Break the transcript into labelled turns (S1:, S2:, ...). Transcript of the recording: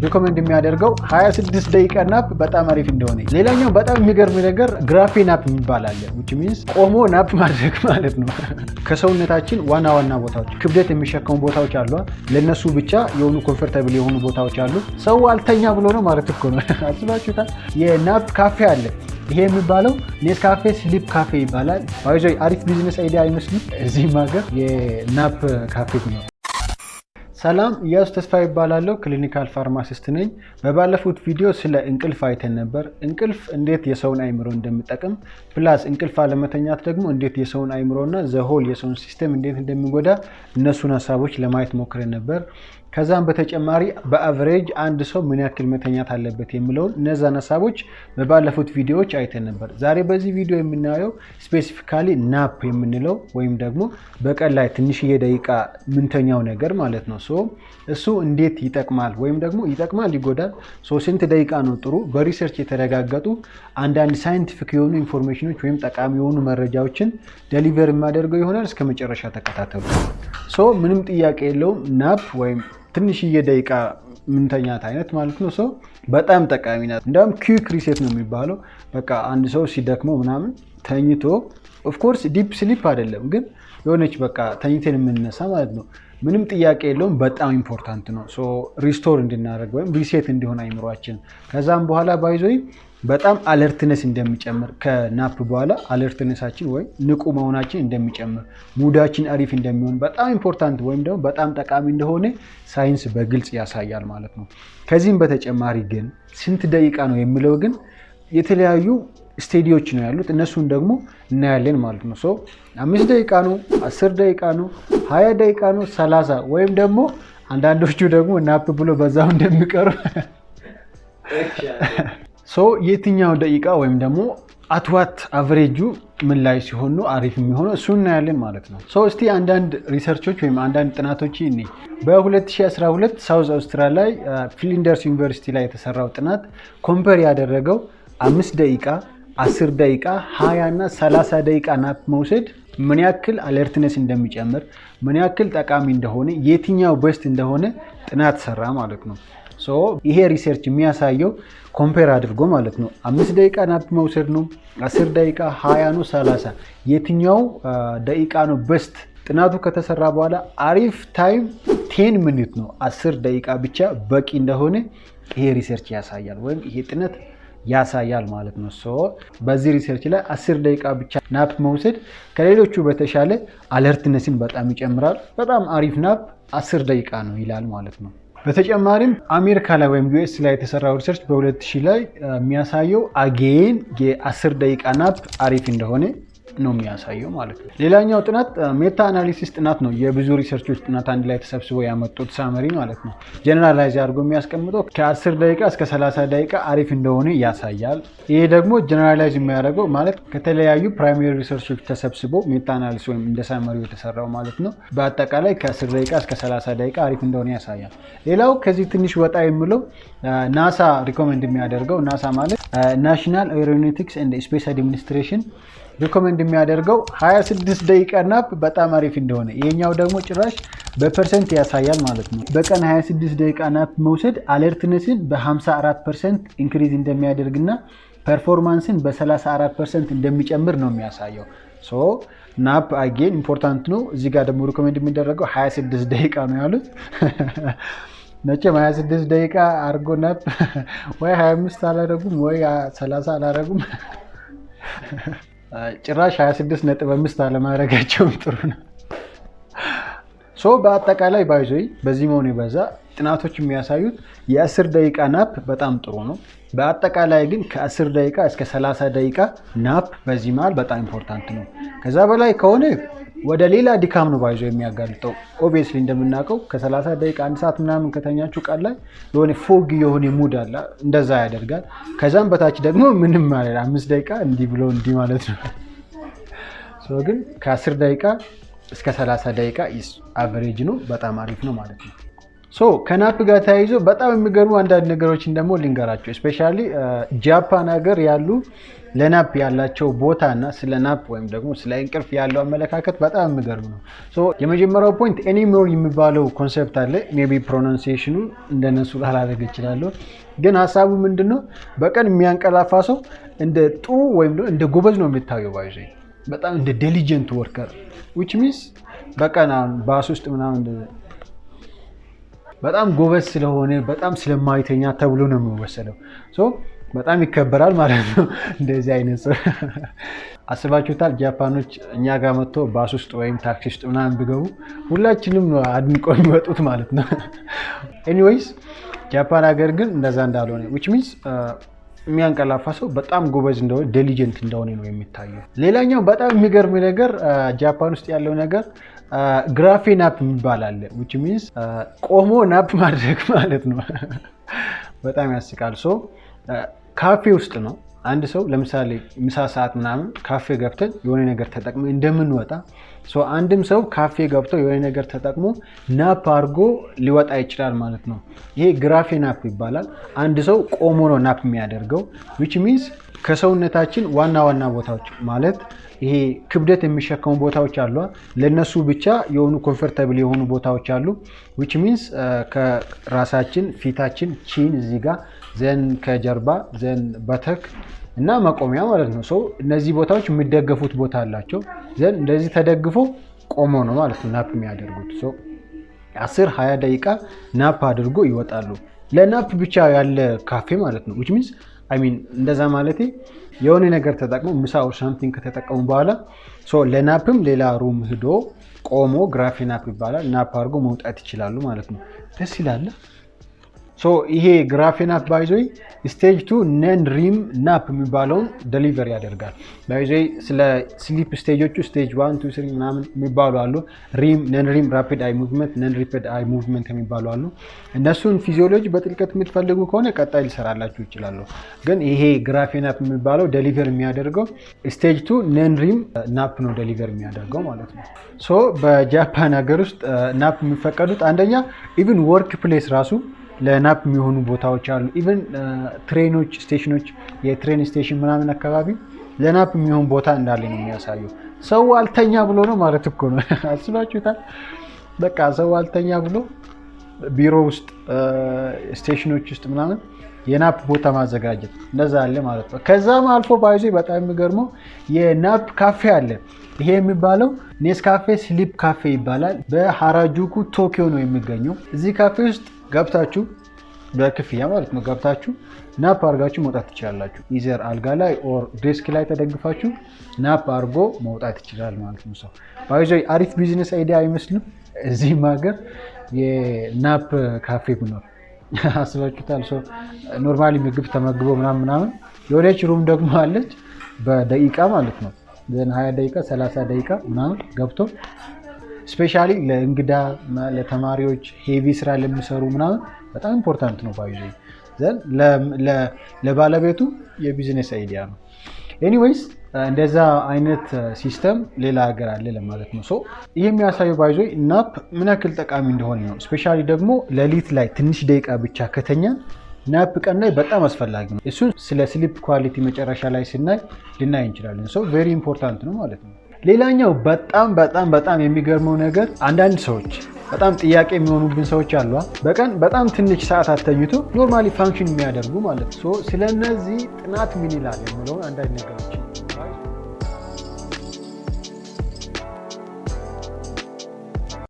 S1: ሪኮመንድ የሚያደርገው 26 ደቂቃ ናፕ በጣም አሪፍ እንደሆነ። ሌላኛው በጣም የሚገርም ነገር ግራፌ ናፕ የሚባል አለ which means ቆሞ ናፕ ማድረግ ማለት ነው። ከሰውነታችን ዋና ቦታዎች ክብደት የሚሸከሙ ቦታዎች አሉ። ለነሱ ብቻ የሆኑ ኮምፎርታብል የሆኑ ቦታዎች አሉ። ሰው አልተኛ ብሎ ነው ማለት እኮ ነው። አስባችሁታል? የናፕ ካፌ አለ። ይሄ የሚባለው ኔስካፌ ስሊፕ ካፌ ይባላል። ባይዞይ አሪፍ ቢዝነስ አይዲያ አይመስልም? እዚህም ሀገር የናፕ ካፌ ነው። ሰላም ኢያሱ ተስፋ ይባላለሁ። ክሊኒካል ፋርማሲስት ነኝ። በባለፉት ቪዲዮ ስለ እንቅልፍ አይተን ነበር። እንቅልፍ እንዴት የሰውን አይምሮ እንደሚጠቅም ፕላስ እንቅልፍ አለመተኛት ደግሞ እንዴት የሰውን አይምሮና ዘሆል የሰውን ሲስተም እንዴት እንደሚጎዳ እነሱን ሀሳቦች ለማየት ሞክረን ነበር። ከዛም በተጨማሪ በአቨሬጅ አንድ ሰው ምን ያክል መተኛት አለበት የሚለውን እነዛን ሀሳቦች በባለፉት ቪዲዮዎች አይተን ነበር። ዛሬ በዚህ ቪዲዮ የምናየው ስፔሲፊካሊ ናፕ የምንለው ወይም ደግሞ በቀን ላይ ትንሽዬ ደቂቃ ምንተኛው ነገር ማለት ነው። እሱ እንዴት ይጠቅማል ወይም ደግሞ ይጠቅማል ይጎዳል፣ ስንት ደቂቃ ነው ጥሩ፣ በሪሰርች የተረጋገጡ አንዳንድ ሳይንቲፊክ የሆኑ ኢንፎርሜሽኖች ወይም ጠቃሚ የሆኑ መረጃዎችን ደሊቨር የሚያደርገው ይሆናል። እስከ መጨረሻ ተከታተሉ። ምንም ጥያቄ የለውም ናፕ ወይም ትንሽዬ ደቂቃ ምንተኛት አይነት ማለት ነው በጣም ጠቃሚ ናት። እንደውም ኩዊክ ሪሴት ነው የሚባለው። በቃ አንድ ሰው ሲደክመው ምናምን ተኝቶ ኦፍኮርስ ዲፕ ስሊፕ አይደለም ግን የሆነች በቃ ተኝተን የምንነሳ ማለት ነው። ምንም ጥያቄ የለውም በጣም ኢምፖርታንት ነው ሪስቶር እንድናደርግ ወይም ሪሴት እንዲሆን አይምሯችን። ከዛም በኋላ ባይዞይ በጣም አለርትነስ እንደሚጨምር ከናፕ በኋላ አለርትነሳችን ወይም ንቁ መሆናችን እንደሚጨምር፣ ሙዳችን አሪፍ እንደሚሆን በጣም ኢምፖርታንት ወይም ደግሞ በጣም ጠቃሚ እንደሆነ ሳይንስ በግልጽ ያሳያል ማለት ነው። ከዚህም በተጨማሪ ግን ስንት ደቂቃ ነው የሚለው ግን የተለያዩ ስቴዲዎች ነው ያሉት። እነሱን ደግሞ እናያለን ማለት ነው። 5 ደቂቃ ነው፣ 10 ደቂቃ ነው፣ 20 ደቂቃ ነው፣ 30 ወይም ደግሞ አንዳንዶቹ ደግሞ ናፕ ብሎ በዛው እንደሚቀሩ የትኛው ደቂቃ ወይም ደግሞ አትዋት አቨሬጁ ምን ላይ ሲሆን ነው አሪፍ የሚሆነው እሱ እናያለን ማለት ነው። እስቲ አንዳንድ ሪሰርቾች ወይም አንዳንድ ጥናቶች በ2012 ሳውዝ አውስትራሊያ ላይ ፍሊንደርስ ዩኒቨርሲቲ ላይ የተሰራው ጥናት ኮምፔር ያደረገው 5 ደቂቃ፣ 10 ደቂቃ፣ 20 እና 30 ደቂቃ ናፕ መውሰድ ምን ያክል አለርትነስ እንደሚጨምር፣ ምን ያክል ጠቃሚ እንደሆነ፣ የትኛው ቤስት እንደሆነ ጥናት ሰራ ማለት ነው። ይሄ ሪሰርች የሚያሳየው ኮምፔር አድርጎ ማለት ነው 5 ደቂቃ ናፕ መውሰድ ነው፣ 10 ደቂቃ፣ 20 ነው፣ 30 የትኛው ደቂቃ ነው ቤስት። ጥናቱ ከተሰራ በኋላ አሪፍ ታይም 10 ሚኒት ነው፣ 10 ደቂቃ ብቻ በቂ እንደሆነ ይሄ ሪሰርች ያሳያል ወይም ይሄ ጥናት ያሳያል ማለት ነው። በዚህ ሪሰርች ላይ 10 ደቂቃ ብቻ ናፕ መውሰድ ከሌሎቹ በተሻለ አለርትነስን በጣም ይጨምራል። በጣም አሪፍ ናፕ 10 ደቂቃ ነው ይላል ማለት ነው። በተጨማሪም አሜሪካ ላይ ወይም ዩኤስ ላይ የተሰራው ሪሰርች በ2000 ላይ የሚያሳየው አጌን የ10 ደቂቃ ናፕ አሪፍ እንደሆነ ነው የሚያሳየው ማለት ነው። ሌላኛው ጥናት ሜታ አናሊሲስ ጥናት ነው። የብዙ ሪሰርቾች ጥናት አንድ ላይ ተሰብስበው ያመጡት ሳመሪ ማለት ነው። ጀነራላይዝ አድርጎ የሚያስቀምጠው ከ10 ደቂቃ እስከ 30 ደቂቃ አሪፍ እንደሆነ ያሳያል። ይሄ ደግሞ ጀነራላይዝ የሚያደርገው ማለት ከተለያዩ ፕራይመሪ ሪሰርቾች ተሰብስበው ሜታ አናሊሲስ ወይም እንደ ሳመሪው የተሰራው ማለት ነው። በአጠቃላይ ከ10 ደቂቃ እስከ 30 ደቂቃ አሪፍ እንደሆነ ያሳያል። ሌላው ከዚህ ትንሽ ወጣ የሚለው ናሳ ሪኮመንድ የሚያደርገው ናሳ ማለት ናሽናል ኤሮኖቲክስ ኤንድ ስፔስ አድሚኒስትሬሽን ሪኮመንድ የሚያደርገው 26 ደቂቃ ናፕ በጣም አሪፍ እንደሆነ፣ ይሄኛው ደግሞ ጭራሽ በፐርሰንት ያሳያል ማለት ነው። በቀን 26 ደቂቃ ናፕ መውሰድ አለርትነስን በ54% ኢንክሪዝ እንደሚያደርግና ፐርፎርማንስን በ34% እንደሚጨምር ነው የሚያሳየው። ናፕ አጌን ኢምፖርታንት ነው። እዚህ ጋር ደግሞ ሪኮመንድ የሚደረገው 26 ደቂቃ ነው ያሉት። መቼም 26 ደቂቃ አርጎ ናፕ ወይ 25 አላረጉም ወይ 30 አላረጉም። ጭራሽ 26.5 አለማድረጋቸውም ጥሩ ነው። በአጠቃላይ ባይዞይ በዚህ መሆን ይበዛ ጥናቶች የሚያሳዩት የ10 ደቂቃ ናፕ በጣም ጥሩ ነው። በአጠቃላይ ግን ከ10 ደቂቃ እስከ 30 ደቂቃ ናፕ በዚህ መሃል በጣም ኢምፖርታንት ነው። ከዛ በላይ ከሆነ ወደ ሌላ ድካም ነው ባይዞ የሚያጋልጠው። ኦብቪየስሊ እንደምናውቀው ከ30 ደቂቃ 1 ሰዓት ምናምን ከተኛችሁ ቀን ላይ የሆነ ፎግ የሆነ ሙድ አለ፣ እንደዛ ያደርጋል። ከዛም በታች ደግሞ ምንም ማለት 5 ደቂቃ እንዲህ ብሎ እንዲህ ማለት ነው። ግን ከ10 ደቂቃ እስከ 30 ደቂቃ አቨሬጅ ነው፣ በጣም አሪፍ ነው ማለት ነው። ከናፕ ጋር ተያይዞ በጣም የሚገርሙ አንዳንድ ነገሮችን ደግሞ ልንገራቸው። ስፔሻሊ ጃፓን ሀገር ያሉ ለናፕ ያላቸው ቦታ እና ስለ ናፕ ወይም ደግሞ ስለ እንቅልፍ ያለው አመለካከት በጣም የሚገርም ነው። የመጀመሪያው ፖይንት ኤኒሞር የሚባለው ኮንሴፕት አለ። ሜቢ ፕሮናንሲዬሽኑ እንደነሱ ላላደርግ እችላለሁ፣ ግን ሀሳቡ ምንድነው? በቀን የሚያንቀላፋ ሰው እንደ ጥሩ ወይም እንደ ጎበዝ ነው የሚታየው። ባይዘ በጣም እንደ ዲሊጀንት ወርከር which means በቀን አሁን ባስ ውስጥ ምናምን በጣም ጎበዝ ስለሆነ በጣም ስለማይተኛ ተብሎ ነው የሚወሰደው። በጣም ይከበራል ማለት ነው እንደዚህ አይነት ሰው። አስባችሁታል? ጃፓኖች እኛ ጋር መጥቶ ባስ ውስጥ ወይም ታክሲ ውስጥ ምናምን ቢገቡ ሁላችንም ነው አድንቆ የሚወጡት ማለት ነው። ኤኒዌይስ ጃፓን ሀገር ግን እንደዛ እንዳልሆነ which means የሚያንቀላፋ ሰው በጣም ጎበዝ እንደሆነ ዲሊጀንት እንደሆነ ነው የሚታየው። ሌላኛው በጣም የሚገርም ነገር ጃፓን ውስጥ ያለው ነገር ግራፌ ናፕ የሚባል አለ which means ቆሞ ናፕ ማድረግ ማለት ነው። በጣም ያስቃል። ካፌ ውስጥ ነው አንድ ሰው ለምሳሌ ምሳ ሰዓት ምናምን ካፌ ገብተን የሆነ ነገር ተጠቅሞ እንደምንወጣ አንድም ሰው ካፌ ገብቶ የሆነ ነገር ተጠቅሞ ናፕ አድርጎ ሊወጣ ይችላል ማለት ነው። ይሄ ግራፌ ናፕ ይባላል። አንድ ሰው ቆሞ ነው ናፕ የሚያደርገው which means ከሰውነታችን ዋና ዋና ቦታዎች ማለት ይሄ ክብደት የሚሸከሙ ቦታዎች አሉ። ለነሱ ብቻ የሆኑ ኮምፎርታብል የሆኑ ቦታዎች አሉ which means ከራሳችን ፊታችን ቺን እዚህ ጋር ዘን ከጀርባ ዘን በተክ እና መቆሚያ ማለት ነው። እነዚህ ቦታዎች የሚደገፉት ቦታ አላቸው። ዘን እንደዚህ ተደግፎ ቆሞ ነው ማለት ነው ናፕ የሚያደርጉት። 10-20 ደቂቃ ናፕ አድርጎ ይወጣሉ። ለናፕ ብቻ ያለ ካፌ ማለት ነው which means እንደዛ ማለቴ የሆነ ነገር ተጠቅሞ ምሳ or something ከተጠቀሙ በኋላ ለናፕም ሌላ ሩም ሄዶ ቆሞ ግራፌ ናፕ ይባላል ናፕ አድርጎ መውጣት ይችላሉ ማለት ነው። ደስ ይላል። ይሄ ግራፌ ናፕ ባይዞይ ስቴጅ 2 ነን ሪም ናፕ የሚባለውን ዴሊቨር ያደርጋል። ባይዞይ ስለ ስሊፕ ስቴጆቹ ስቴጅ 1 2 3 ምናምን የሚባሉ አሉ። ሪም፣ ነን ሪም ራፒድ አይ ሙቭመንት፣ ነን ራፒድ አይ ሙቭመንት የሚባሉ አሉ። እነሱን ፊዚዮሎጂ በጥልቀት የምትፈልጉ ከሆነ ቀጣይ ልሰራላችሁ ይችላል። ግን ይሄ ግራፌ ናፕ የሚባለው ዴሊቨር የሚያደርገው ስቴጅ 2 ነን ሪም ናፕ ነው ዴሊቨር የሚያደርገው ማለት ነው። በጃፓን ሀገር ውስጥ ናፕ የሚፈቀዱት አንደኛ ኢቭን ወርክ ፕሌስ ራሱ ለናፕ የሚሆኑ ቦታዎች አሉ። ኢቭን ትሬኖች፣ ስቴሽኖች፣ የትሬን ስቴሽን ምናምን አካባቢ ለናፕ የሚሆን ቦታ እንዳለ ነው የሚያሳየው። ሰው አልተኛ ብሎ ነው ማለት እኮ ነው። አስባችሁታል? በቃ ሰው አልተኛ ብሎ ቢሮ ውስጥ ስቴሽኖች ውስጥ ምናምን የናፕ ቦታ ማዘጋጀት እንደዛ አለ ማለት ነው። ከዛም አልፎ ባይዞ በጣም የሚገርመው የናፕ ካፌ አለ። ይሄ የሚባለው ኔስካፌ ስሊፕ ካፌ ይባላል። በሃራጁኩ ቶኪዮ ነው የሚገኘው። እዚህ ካፌ ውስጥ ገብታችሁ በክፍያ ማለት ነው ገብታችሁ ናፕ አድርጋችሁ መውጣት ትችላላችሁ። ኢዘር አልጋ ላይ ኦር ዴስክ ላይ ተደግፋችሁ ናፕ አድርጎ መውጣት ይችላል ማለት ነው። ባይዞ አሪፍ ቢዝነስ አይዲያ አይመስልም? እዚህም ሀገር የናፕ ካፌ ብኖር አስባችሁታል? ኖርማሊ ምግብ ተመግቦ ምናምን የሆነች ሩም ደግሞ አለች በደቂቃ ማለት ነው 20 ደቂቃ 30 ደቂቃ ምናምን ገብቶ ስፔሻሊ ለእንግዳ ለተማሪዎች ሄቪ ስራ ለሚሰሩ ምናምን በጣም ኢምፖርታንት ነው። ባይዞ ዘን ለባለቤቱ የቢዝነስ አይዲያ ነው። ኤኒዌይስ እንደዛ አይነት ሲስተም ሌላ ሀገር አለ ለማለት ነው። ይህ የሚያሳየው ባይዞ ናፕ ምን ያክል ጠቃሚ እንደሆነ ነው። ስፔሻሊ ደግሞ ሌሊት ላይ ትንሽ ደቂቃ ብቻ ከተኛ ናፕ ቀን ላይ በጣም አስፈላጊ ነው። እሱ ስለ ስሊፕ ኳሊቲ መጨረሻ ላይ ስናይ ልናይ እንችላለን። ቬሪ ኢምፖርታንት ነው ማለት ነው። ሌላኛው በጣም የሚገርመው ነገር አንዳንድ ሰዎች በጣም ጥያቄ የሚሆኑብን ሰዎች አሉ። በቀን በጣም ትንሽ ሰዓት አተኝቶ ኖርማሊ ፋንክሽን የሚያደርጉ ማለት ነው። ስለነዚህ ጥናት ምን ይላል የሚለውን አንዳንድ ነገሮች